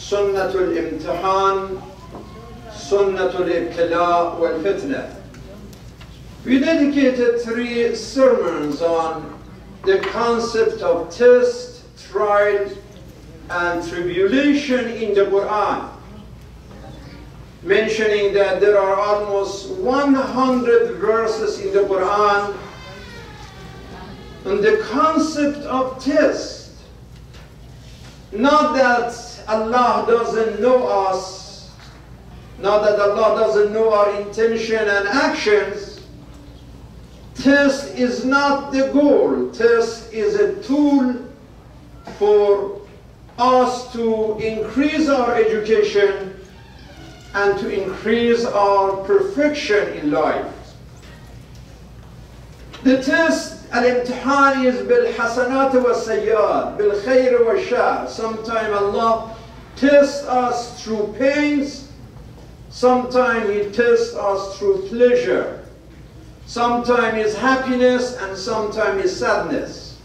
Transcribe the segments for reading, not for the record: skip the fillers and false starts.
Sunnatul Imtihan, Sunnatul Ibtila wal Fitna. We dedicated 3 sermons on the concept of test, trial, and tribulation in the Quran, mentioning that there are almost 100 verses in the Quran on the concept of test. Not that Allah doesn't know us, not that Allah doesn't know our intention and actions. Test is not the goal. Test is a tool for us to increase our education and to increase our perfection in life. The test, al-imtihan, is bil-hasanat wa-sayyat, bil-khayr wa-shar. Sometimes Allah tests us through pains, sometimes He tests us through pleasure. Sometimes is happiness and sometimes is sadness.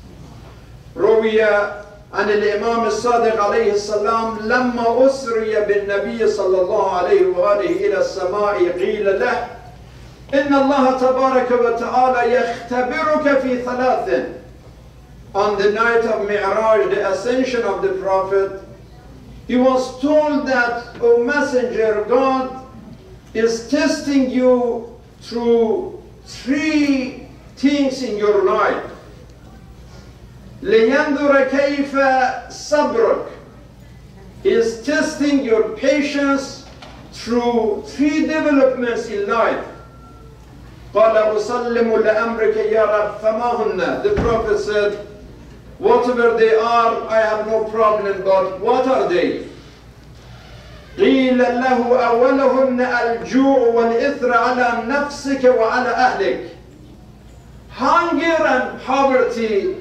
روي عن الإمام الصادق عليه السلام لما أسري بالنبي صلى الله عليه وآله إلى السماء قيل له إن الله تبارك وتعالى يختبرك في 3. On the night of Mi'raj, the ascension of the Prophet, he was told that, O Messenger, God is testing you through 3 things in your life. لِيَنْظُرَ كَيْفَ صَبْرُكَ. He is testing your patience through 3 developments in life. قَالَ أُسَلِّمُ لَأَمْرِكَ يَا رَبِّ فَمَا هُنَّ. The Prophet said, whatever they are, I have no problem, but what are they? قيل له أولهن الجوع والإثر على نفسك وعلى أهلك. Hunger and poverty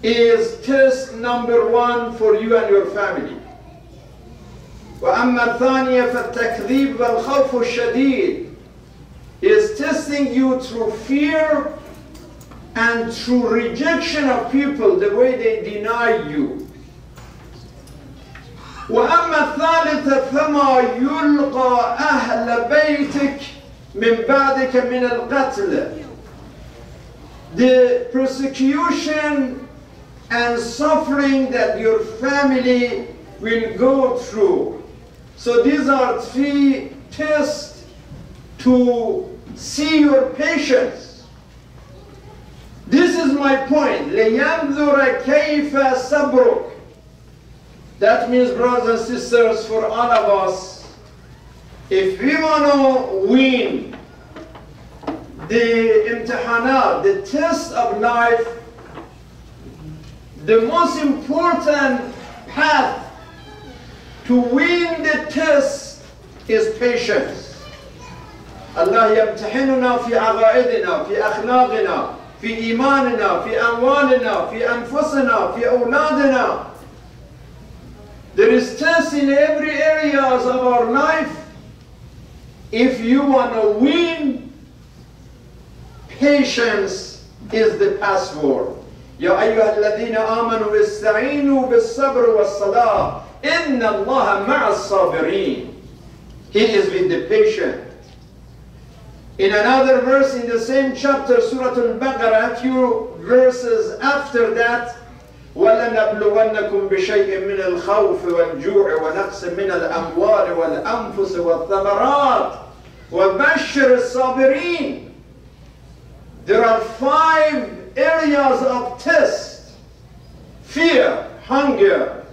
is test number 1 for you and your family. وأما الثانية فالتكذيب والخوف الشديد is testing you through fear and through rejection of people, the way they deny you. وأما الثالثة فما يلقى أهل بيتك من بعدك من القتل. The persecution and suffering that your family will go through. So these are 3 tests to see your patience. This is my point. لِيَنْظُرَ كَيْفَ صَبْرُكَ. That means, brothers and sisters, for all of us, if we want to win the imtihanat, the test of life, the most important path to win the test is patience. Allah يمتحننا في عقائدنا في أخلاقنا في إيماننا في أموالنا في أنفسنا في أولادنا. There is tests in every areas of our life. If you want to win, patience is the password. يا أيها الذين آمنوا استعينوا بالصبر والصلاة إن الله مع الصابرين. He is with the patient. In another verse in the same chapter, Surah Al-Baqarah, a few verses after that, وَلَنَبْلُوَنَّكُمْ بِشَيْءٍ مِّنَ الْخَوْفِ وَالْجُوعِ وَنَقْصٍ مِّنَ الْأَمْوَالِ وَالْأَنفُسِ وَالثَّمَرَاتِ وَبَشِّرِ الصَّابِرِينَ. There are 5 areas of test: fear, hunger,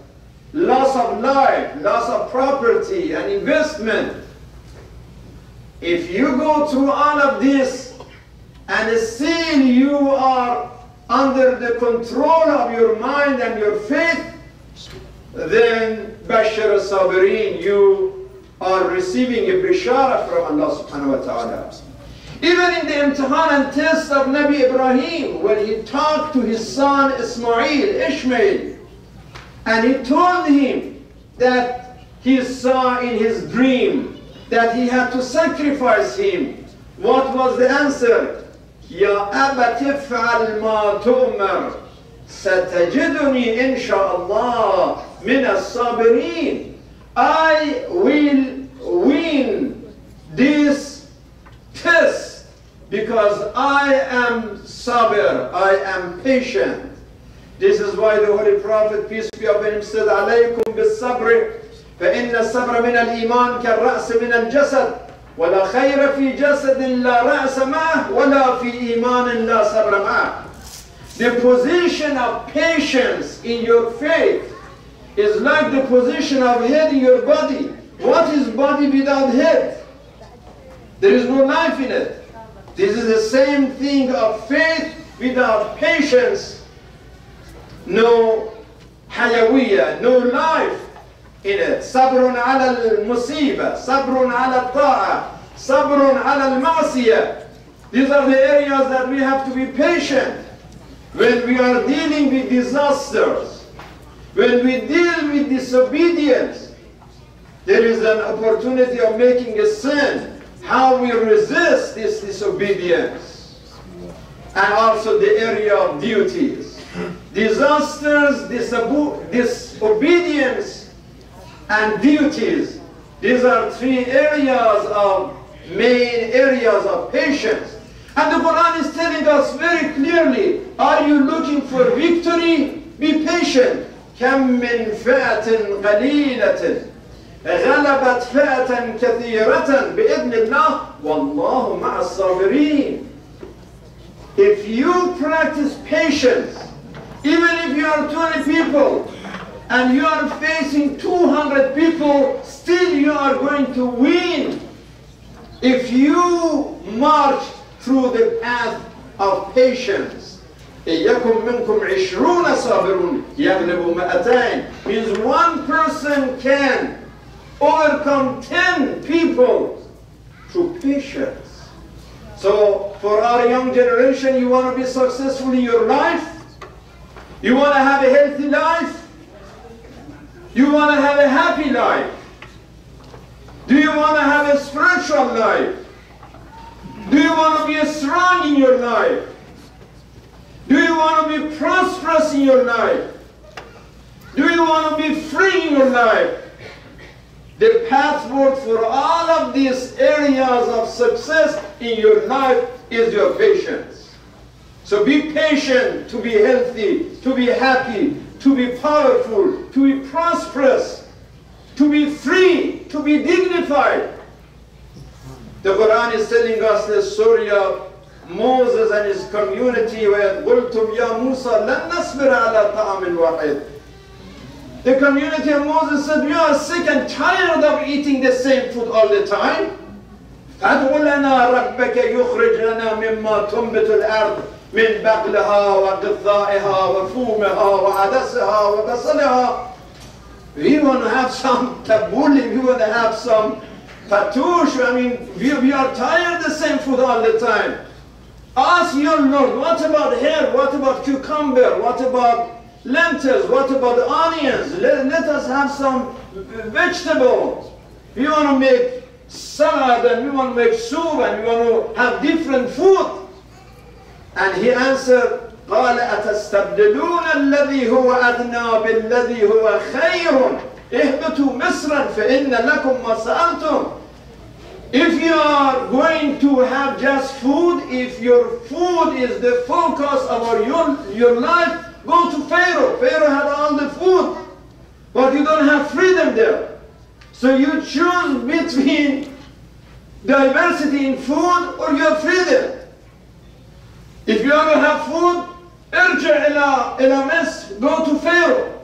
loss of life, loss of property and investment. If you go through all of this and still you are under the control of your mind and your faith, then Bashar al-Sabirin, you are receiving a bishara from Allah subhanahu wa ta'ala. Even in the imtihan and test of Nabi Ibrahim, when he talked to his son Ishmael, and he told him that he saw in his dream that he had to sacrifice him. What was the answer? يا أبت افعل ما تؤمر ستجدني إن شاء الله من الصابرين. I will win this test because I am sabir, I am patient. This is why the Holy Prophet, peace be upon him, said, عليكم بالصبر فإن الصبر من الإيمان كالرأس من الجسد ولا خير في جسد لا رأس معه ولا في إيمان لا صبر معه. The position of patience in your faith is like the position of head in your body. What is body without head? There is no life in it. This is the same thing of faith without patience. No hayawiyya, no life in it. Sabrun ala al-musiba, sabrun ala al-ta'a, sabrun ala al-ma'siyah. These are the areas that we have to be patient. When we are dealing with disasters, when we deal with disobedience, there is an opportunity of making a sin. How we resist this disobedience. And also the area of duties. Disasters, disobedience, and duties. These are three areas of main areas of patience. And the Quran is telling us very clearly, are you looking for victory? Be patient. كم من فئة قليلة غلبت فئة كثيرة بإذن الله والله مع الصابرين. If you practice patience, even if you are 20 people and you are facing 200 people, still you are going to win. If you march through the path of patience. إِيَّكُمْ مِنْكُمْ عِشْرُونَ صَابِرُونَ يَغْلِبُ مَئَتَيْنِ means one person can overcome 10 people through patience. So for our young generation, you want to be successful in your life? You want to have a healthy life? You want to have a happy life? Do you want to have a spiritual life? Do you want to be strong in your life? Do you want to be prosperous in your life? Do you want to be free in your life? The pathway for all of these areas of success in your life is your patience. So be patient to be healthy, to be happy, to be powerful, to be prosperous, to be free, to be dignified. The Quran is telling us the story of Moses and his community where قُلْتُمْ يَا مُوسَى لَن نَصْبِرَ عَلَى طَعَامٍ وَاحِدٍ. The community of Moses said, we are sick and tired of eating the same food all the time. فَادْعُ لَنَا رَبَّكَ يُخْرِجْ لَنَا مِمَّا تُنْبِتُ الْأَرْضِ مِنْ بَقْلِهَا وَقِثَّائِهَا وَفُومِهَا وَعَدَسِهَا وَبَصَلِهَا. We want to have some tabbouleh, we want to have some fatouche. I mean, we are tired of the same food all the time. Ask your Lord, what about herb? What about cucumber? What about lentils? What about onions? Let us have some vegetables. We want to make salad and we want to make soup and we want to have different food. And he answered, قال أتستبدلون الذي هو أدنى بالذي هو خير اهبطوا مصرا فإن لكم ما سألتم. If you are going to have just food, if your food is the focus of your life, go to Pharaoh. Pharaoh had all the food, but you don't have freedom there. So you choose between diversity in food or your freedom. If you want to have food, ارجع إلى مصر, go to Pharaoh.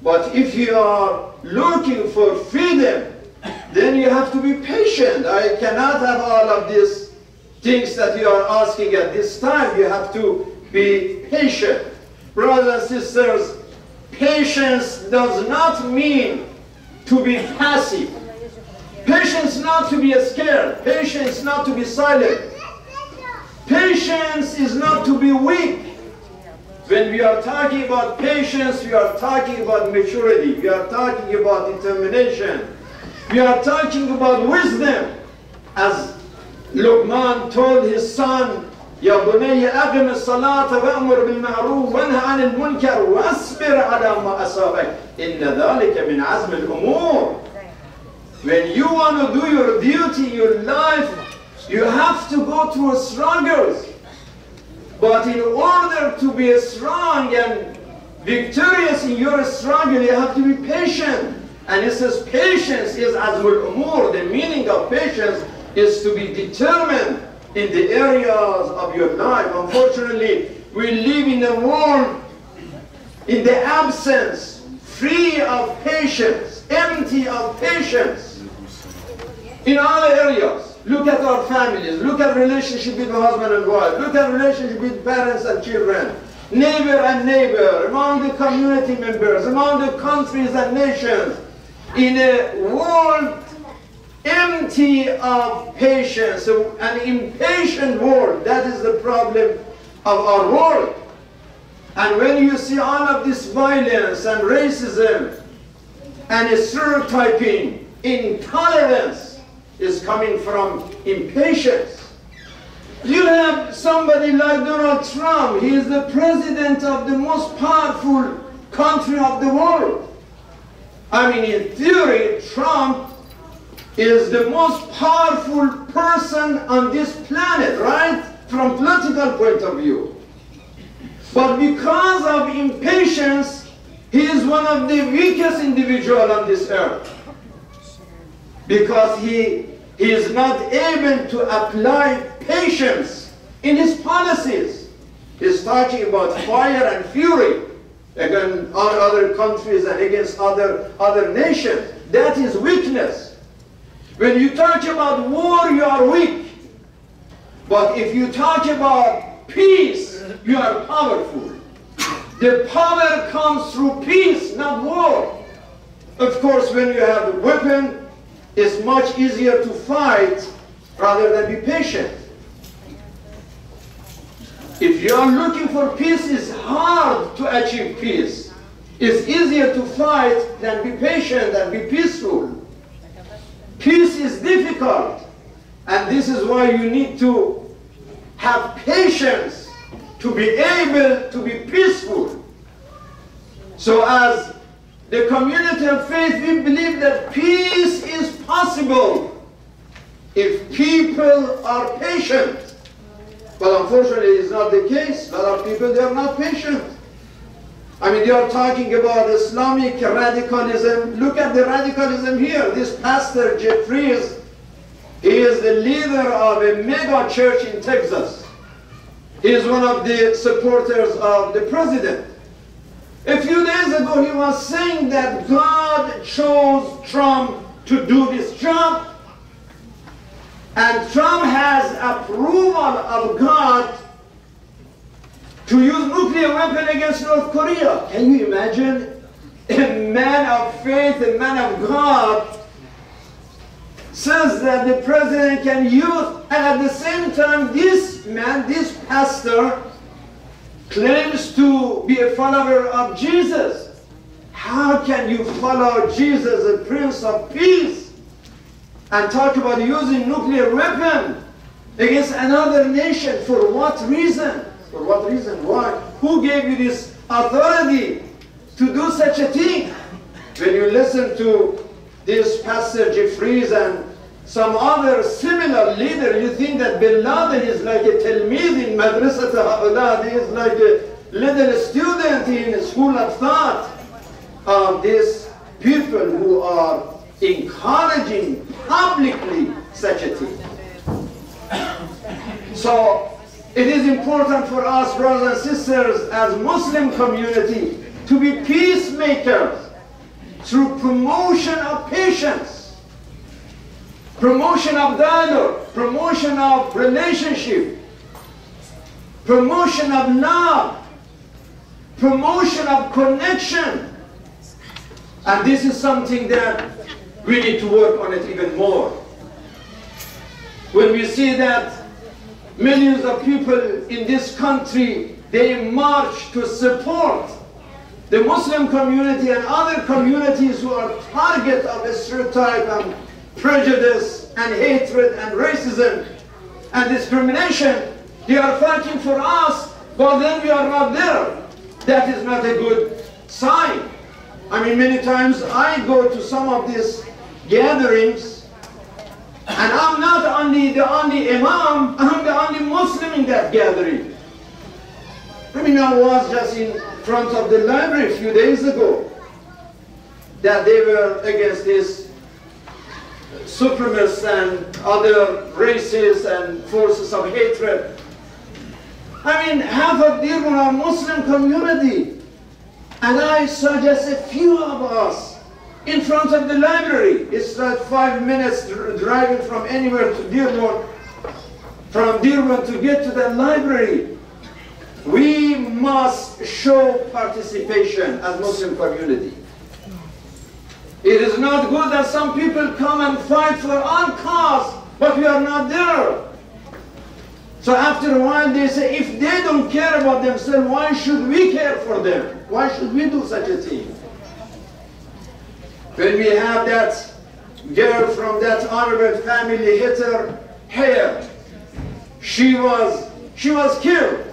But if you are looking for freedom, then you have to be patient. I cannot have all of these things that you are asking at this time. You have to be patient. Brothers and sisters, patience does not mean to be passive. Patience not to be scared. Patience not to be silent. Patience is not to be weak. When we are talking about patience, we are talking about maturity. We are talking about determination. We are talking about wisdom. As Luqman told his son, يا بني أقم الصلاة وأمر بالمعروف وانهى عن المنكر واصبر على ما أصابك إن ذلك من عزم الأمور. When you want to do your duty in your life, you have to go through struggles. But in order to be strong and victorious in your struggle, you have to be patient. And it says patience is azmul umur. The meaning of patience is to be determined in the areas of your life. Unfortunately, we live in a world in the absence, free of patience, empty of patience. In all areas. Look at our families, look at relationship with husband and wife, look at relationship with parents and children, neighbor and neighbor, among the community members, among the countries and nations. In a world empty of patience, an impatient world, that is the problem of our world. And when you see all of this violence and racism and stereotyping, intolerance is coming from impatience. You have somebody like Donald Trump. He is the president of the most powerful country of the world. I mean, in theory, Trump is the most powerful person on this planet, right? From political point of view. But because of impatience, he is one of the weakest individuals on this earth. Because he is not able to apply patience in his policies. He's talking about fire and fury against other countries and against other nations. That is weakness. When you talk about war, you are weak. But if you talk about peace, you are powerful. The power comes through peace, not war. Of course, when you have a weapon, it's much easier to fight rather than be patient. If you are looking for peace, it's hard to achieve peace. It's easier to fight than be patient and be peaceful. Peace is difficult, and this is why you need to have patience to be able to be peaceful. So as the community of faith, we believe that peace is possible if people are patient. But unfortunately, it's not the case. A lot of people, they are not patient. I mean, they are talking about Islamic radicalism. Look at the radicalism here. This pastor, Jeffries, he is the leader of a mega church in Texas. He is one of the supporters of the president. A few days ago, he was saying that God chose Trump to do this job, and Trump has approval of God to use nuclear weapon against North Korea. Can you imagine? A man of faith, a man of God, says that the president can use, and at the same time, this man, this pastor, claims to be a follower of Jesus. How can you follow Jesus, the Prince of Peace, and talk about using nuclear weapon against another nation? For what reason? For what reason? Why? Who gave you this authority to do such a thing? When you listen to this Pastor Jeffries and some other similar leader, you think that Bin Laden is like a Talmid in Madrasat al-Awlad. He is like a little student in a school of thought of these people who are encouraging publicly such a thing. So it is important for us, brothers and sisters, as Muslim community, to be peacemakers through promotion of patience, promotion of dialogue, promotion of relationship, promotion of love, promotion of connection. And this is something that we need to work on it even more. When we see that millions of people in this country, they march to support the Muslim community and other communities who are target of stereotype and prejudice and hatred and racism and discrimination, They are fighting for us, but then we are not there. That is not a good sign. I mean, many times I go to some of these gatherings, and I'm not the only imam, I'm the only Muslim in that gathering. I mean, I was just in front of the library a few days ago, that they were against this supremacists and other races and forces of hatred. I mean, half of Dearborn are Muslim community, and I suggest a few of us in front of the library. It's like 5 minutes driving from anywhere to Dearborn, from Dearborn to get to the library. We must show participation as Muslim community. It is not good that some people come and fight for our cause, but we are not there. So after a while they say, if they don't care about themselves, why should we care for them? Why should we do such a thing? When we have that girl from that honorable family hit her hair, she was killed.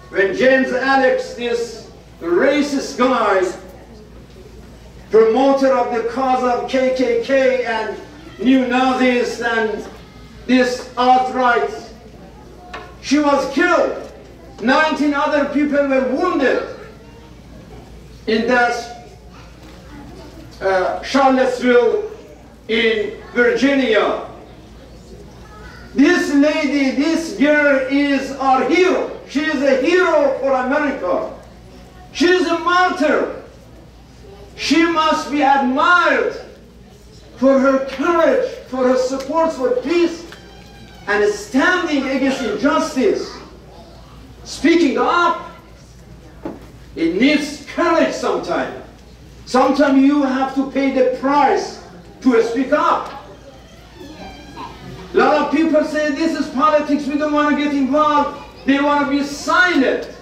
When James Alex, this racist guy, promoter of the cause of KKK and neo-Nazis and this alt-right, she was killed. 19 other people were wounded in that Charlottesville in Virginia. This lady, this girl is our hero. She is a hero for America. She is a martyr. She must be admired for her courage, for her support for peace, and standing against injustice. Speaking up, it needs courage sometimes. Sometimes you have to pay the price to speak up. A lot of people say, this is politics, we don't want to get involved. They want to be silent.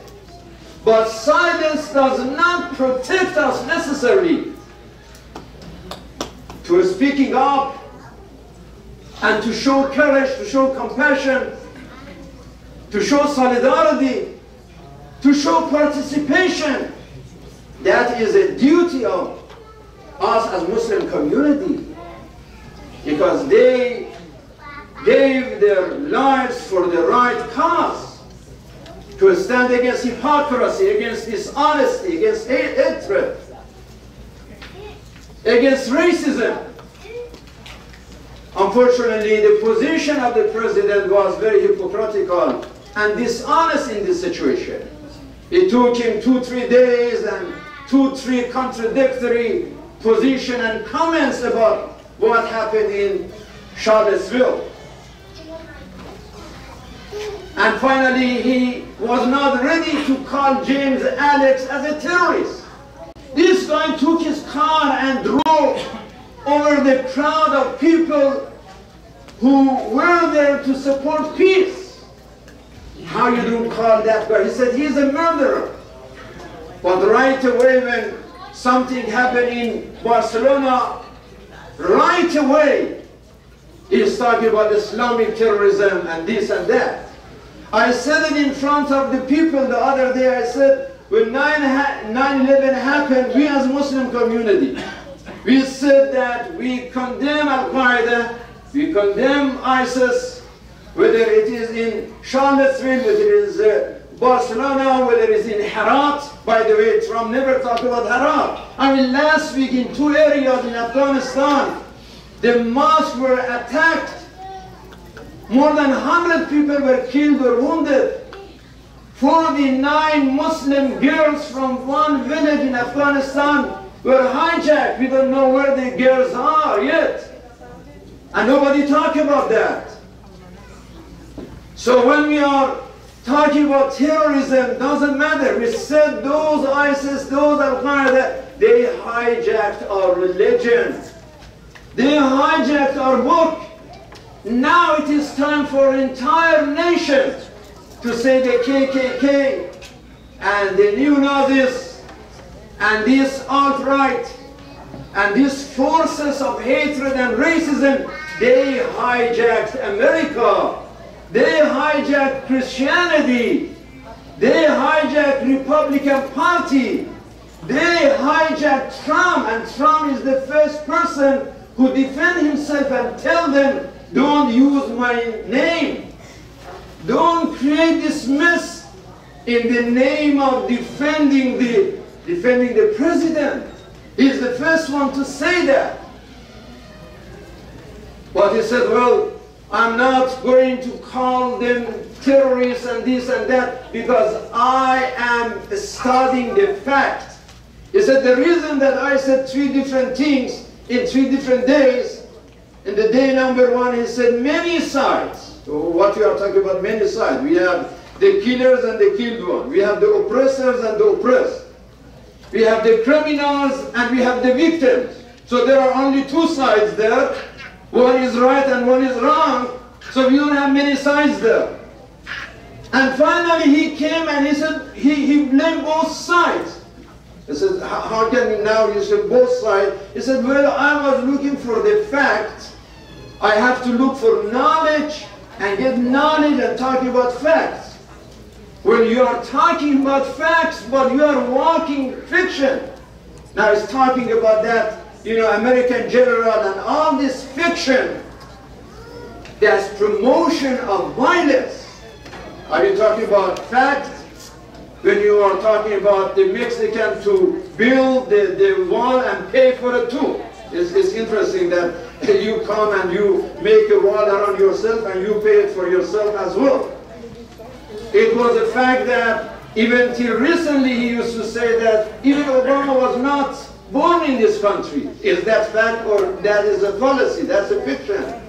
But silence does not protect us necessarily. To speaking up and to show courage, to show compassion, to show solidarity, to show participation, that is a duty of us as Muslim community, because they gave their lives for the right cause, to stand against hypocrisy, against dishonesty, against hatred, against racism. Unfortunately, the position of the president was very hypocritical and dishonest in this situation. It took him 2-3 days and 2-3 contradictory positions and comments about what happened in Charlottesville. And finally, he was not ready to call James Alex as a terrorist. This guy took his car and drove over the crowd of people who were there to support peace. How you don't call that guy? He said he's a murderer. But right away when something happened in Barcelona, right away he's talking about Islamic terrorism and this and that. I said it in front of the people the other day. I said, when 9/11 happened, we as Muslim community, we said that we condemn Al-Qaeda, we condemn ISIS, whether it is in Charlottesville, whether it is Barcelona, whether it is in Herat. By the way, Trump never talked about Herat. I mean, last week in 2 areas in Afghanistan, the mosques were attacked. More than 100 people were killed or wounded. 49 Muslim girls from one village in Afghanistan were hijacked. We don't know where the girls are yet. And nobody talks about that. So when we are talking about terrorism, doesn't matter. We said those ISIS, those Al-Qaeda, they hijacked our religion. They hijacked our book. Now it is time for an entire nation to say the KKK and the neo-Nazis and this alt-right and these forces of hatred and racism, they hijacked America. They hijacked Christianity. They hijacked Republican Party. They hijacked Trump, and Trump is the first person who defend himself and tell them, don't use my name. Don't create this mess in the name of defending the president. He's the first one to say that. But he said, well, I'm not going to call them terrorists and this and that because I am studying the fact. He said, the reason that I said 3 different things in 3 different days, in the day number 1, he said many sides. So what you are talking about, many sides. We have the killers and the killed one. We have the oppressors and the oppressed. We have the criminals and we have the victims. So there are only 2 sides there. One is right and one is wrong. So we don't have many sides there. And finally he came and he said, he blamed both sides. He said, how can now you say both sides? He said, well, I was looking for the fact. I have to look for knowledge and get knowledge and talking about facts. When you are talking about facts, but you are walking fiction. Now he's talking about that, you know, American general and all this fiction. That's promotion of violence. Are you talking about facts? When you are talking about the Mexican to build the wall and pay for it too. It's interesting that you come and you make a wall around yourself and you pay it for yourself as well. It was a fact that even till recently he used to say that even Obama was not born in this country. Is that fact or that is a policy? That's a fiction.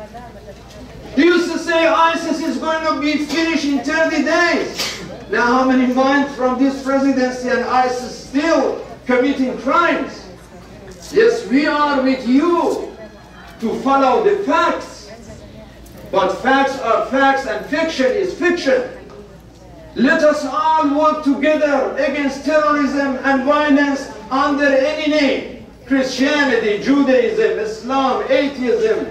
He used to say ISIS is going to be finished in 30 days. Now how many months from this presidency and ISIS still committing crimes? Yes, we are with you to follow the facts. But facts are facts and fiction is fiction. Let us all work together against terrorism and violence under any name. Christianity, Judaism, Islam, atheism.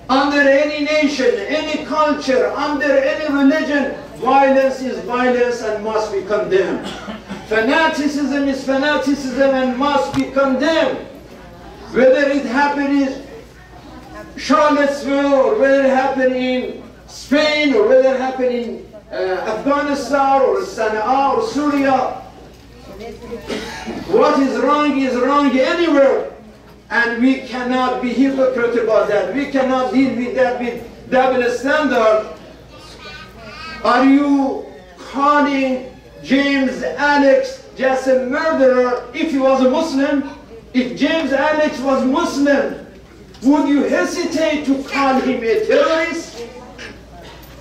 Under any nation, any culture, under any religion, violence is violence and must be condemned. Fanaticism is fanaticism and must be condemned. Whether it happened in Charlottesville, or whether it happened in Spain, or whether it happened in Afghanistan, or Sana'a, or Syria. What is wrong anywhere. And we cannot be hypocrite about that. We cannot deal with that with double standard. Are you calling James Alex just a murderer if he was a Muslim? If James Alex was Muslim, would you hesitate to call him a terrorist?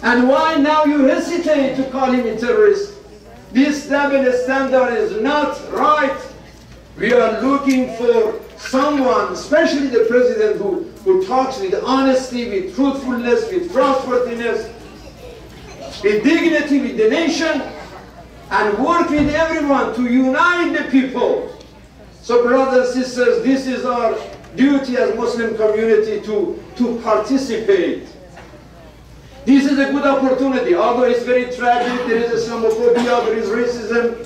And why now you hesitate to call him a terrorist? This double standard is not right. We are looking for someone, especially the president, who talks with honesty, with truthfulness, with trustworthiness, with dignity with the nation, and work with everyone to unite the people. So brothers and sisters, this is our duty as Muslim community to participate. This is a good opportunity, although it's very tragic. There is Islamophobia, there is racism,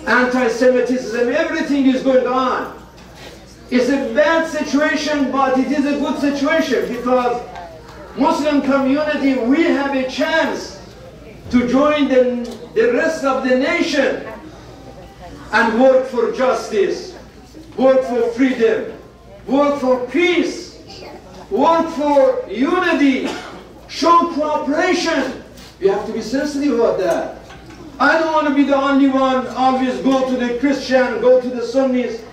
anti-Semitism, everything is going on. It's a bad situation, but it is a good situation because Muslim community, we have a chance to join the rest of the nation and work for justice, work for freedom, work for peace, work for unity, show cooperation. You have to be sensitive about that. I don't want to be the only one always go to the Christian, go to the Sunnis.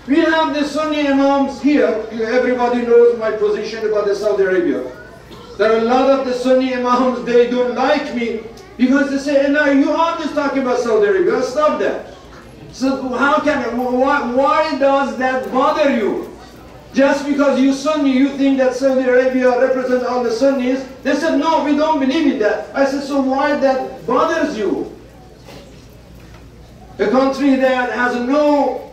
We have the Sunni Imams here. Everybody knows my position about the Saudi Arabia. There are a lot of the Sunni Imams, they don't like me because they say, no, you always talking about Saudi Arabia, stop that. So how can, why does that bother you? Just because you Sunni, you think that Saudi Arabia represents all the Sunnis. They said, no, we don't believe in that. I said, so why that bothers you? A country that has no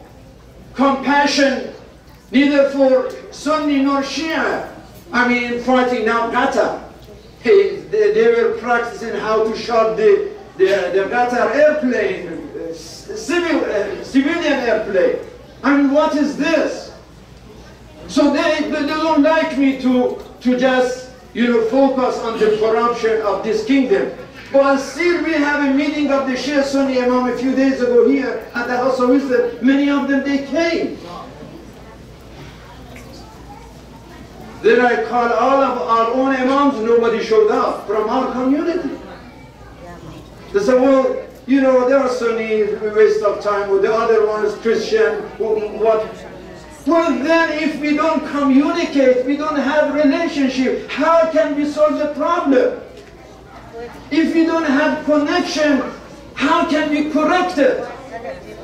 compassion, neither for Sunni nor Shia. I mean, fighting now Qatar. They were practicing how to shoot the Qatar airplane, civilian airplane. I mean, what is this? So they don't like me to just, focus on the corruption of this kingdom. But still, we have a meeting of the Shia Sunni Imam a few days ago here at the House of Wisdom. Many of them, they came. Then I called all of our own Imams, nobody showed up from our community. They said, well, there are Sunni, waste of time, or the other one is Christian, what? Well, then if we don't communicate, we don't have relationship, how can we solve the problem? If we don't have connection, how can we correct it?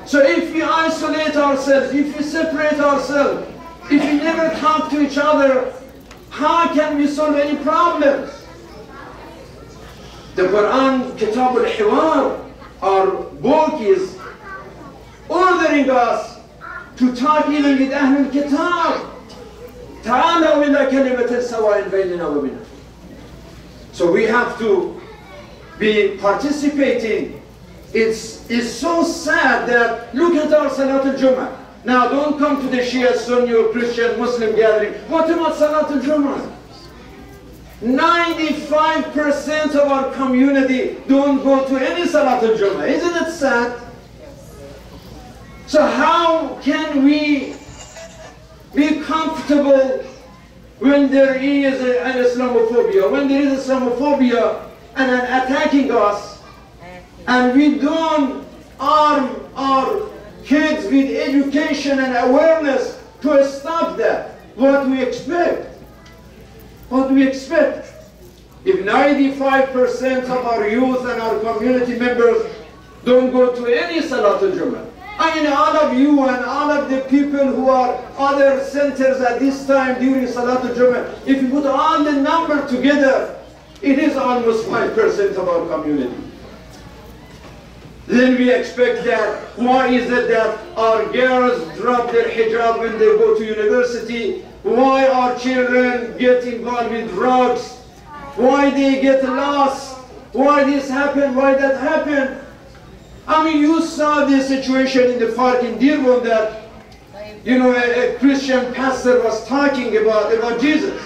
So if we isolate ourselves, if we separate ourselves, if we never talk to each other, how can we solve any problems? The Quran, Kitab al-Hiwar, our book is ordering us to talk even with Ahlul Kitab. تعالوا إلى كلمة سواء بيننا وبينكم. So we have to be participating. It's so sad that, look at our Salat al-Jum'ah. Now don't come to the Shia, Sunni or Christian, Muslim gathering. What about Salat al-Jum'ah? 95% of our community don't go to any Salat al-Jum'ah. Isn't it sad? So how can we be comfortable when there is an Islamophobia, when there is Islamophobia and an attacking us, and we don't arm our kids with education and awareness to stop that? What do we expect? What do we expect? If 95% of our youth and our community members don't go to any Salat al-Jum'ah, I mean, all of you and all of the people who are other centers at this time during Salat al-Jum'ah, if you put all the number together, it is almost 5% of our community. Then we expect that, why is it that our girls drop their hijab when they go to university? Why our children get involved with drugs? Why they get lost? Why this happened? Why that happened? I mean, you saw this situation in the park in Dearborn that, a Christian pastor was talking about Jesus.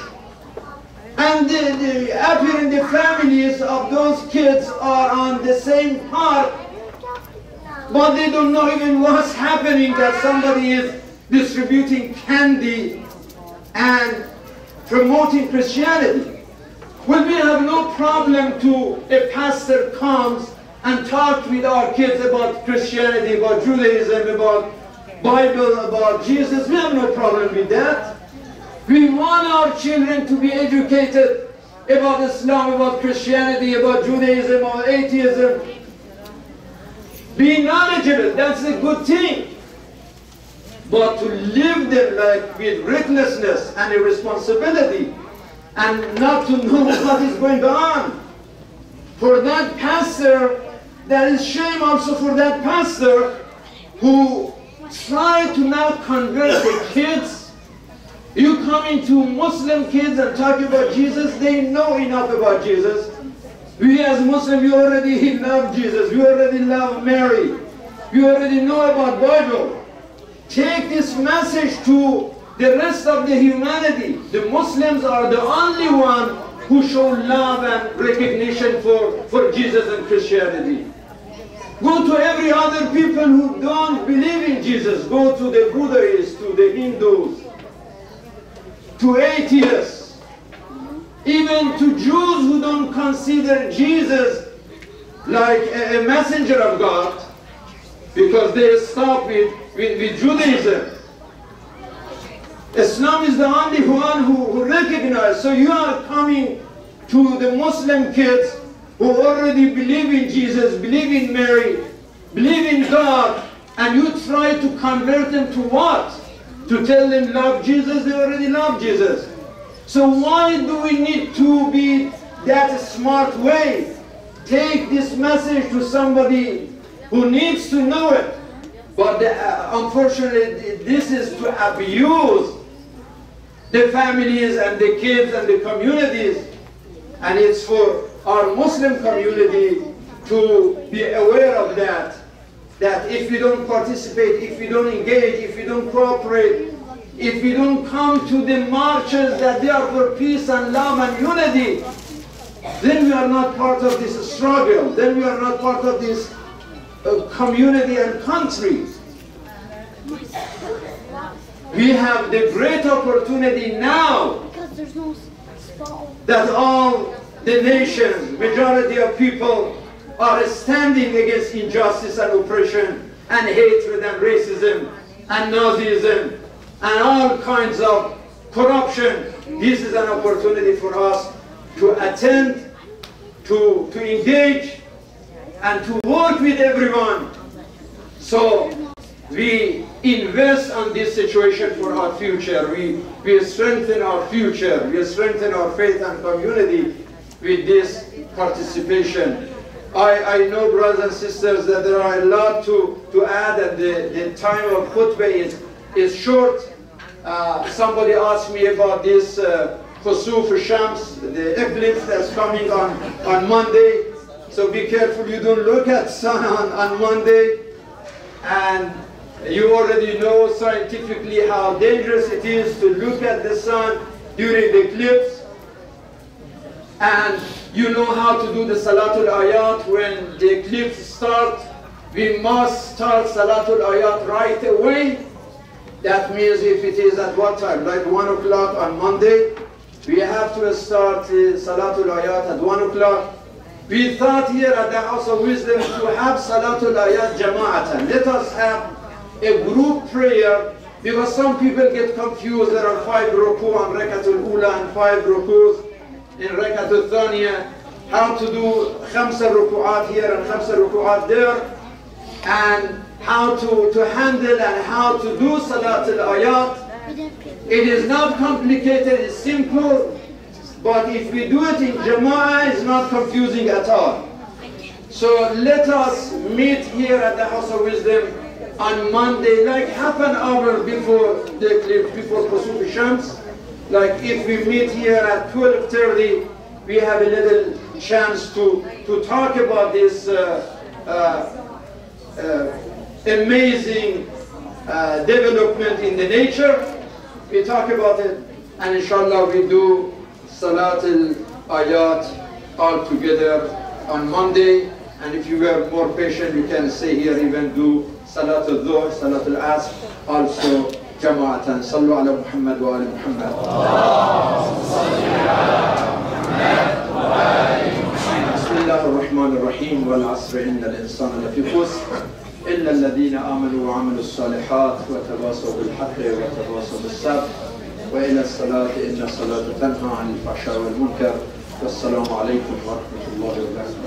And apparently the families of those kids are on the same park, but they don't know even what's happening, that somebody is distributing candy and promoting Christianity. Well, we have no problem to a pastor comes and talk with our kids about Christianity, about Judaism, about Bible, about Jesus. We have no problem with that. We want our children to be educated about Islam, about Christianity, about Judaism, about atheism. Be knowledgeable, that's a good thing. But to live them like with recklessness and irresponsibility and not to know what is going on. For that pastor, there is shame also for that pastor who tried to now convert the kids. You come into Muslim kids and talk about Jesus, they know enough about Jesus. We as Muslims, we already love Jesus, we already love Mary, we already know about Bible. Take this message to the rest of the humanity. The Muslims are the only one who show love and recognition for Jesus and Christianity. Go to every other people who don't believe in Jesus. Go to the Buddhists, to the Hindus, to atheists, even to Jews who don't consider Jesus like a messenger of God, because they stop with Judaism. Islam is the only one who recognizes. So you are coming to the Muslim kids who already believe in Jesus, believe in Mary, believe in God, and you try to convert them to what? To tell them love Jesus? They already love Jesus. So why do we need to be that smart way? Take this message to somebody who needs to know it. But unfortunately, this is to abuse the families and the kids and the communities. And it's for our Muslim community to be aware of that, that if we don't participate, if we don't engage, if we don't cooperate, if we don't come to the marches that they are for peace and love and unity, then we are not part of this struggle, then we are not part of this community and country. We have the great opportunity now that all the nations, majority of people are standing against injustice and oppression and hatred and racism and Nazism and all kinds of corruption. This is an opportunity for us to attend, to engage, and to work with everyone. So we invest on this situation for our future. We strengthen our future. We strengthen our faith and community with this participation. I know, brothers and sisters, that there are a lot to add, and the time of khutbah is short. Somebody asked me about this khusuf shams, the eclipse that's coming on Monday. So be careful you don't look at sun on Monday. And you already know scientifically how dangerous it is to look at the sun during the eclipse. And you know how to do the Salatul Ayat when the eclipse starts. We must start Salatul Ayat right away. That means if it is at what time? Like 1 o'clock on Monday, we have to start Salatul Ayat at 1 o'clock. We thought here at the House of Wisdom to have Salatul Ayat Jama'atan. Let us have a group prayer, because some people get confused. There are 5 ruku on Rakatul Ula and 5 rukus in Rakatul Thaniya. How to do 5 ruku'at here and 5 ruku'at there, and how to handle and how to do Salatul Ayat. It is not complicated, it's simple. But if we do it in Jama'ah, it's not confusing at all. So let us meet here at the House of Wisdom on Monday, like half an hour before the eclipse, before Khusuf Shams. Like if we meet here at 12:30, we have a little chance to talk about this amazing development in the nature. We talk about it, and inshallah we do Salatul Ayat all together on Monday. And if you were more patient, you can stay here, even do Salatul Dhuhr, Salatul Asr, also Jama'atan. Sallu ala Muhammad wa ala Muhammad. Bismillah ar-Rahman ar-Rahim. Wal asr inna al-insana lafi khusr illa alladhina amanu wa amilu as-salihat wa tawasaw bil haqqi wa tawasaw bis sabr. وإلى الصلاة إن الصلاة تنهى عن الفحشاء والمنكر والسلام عليكم ورحمة الله وبركاته.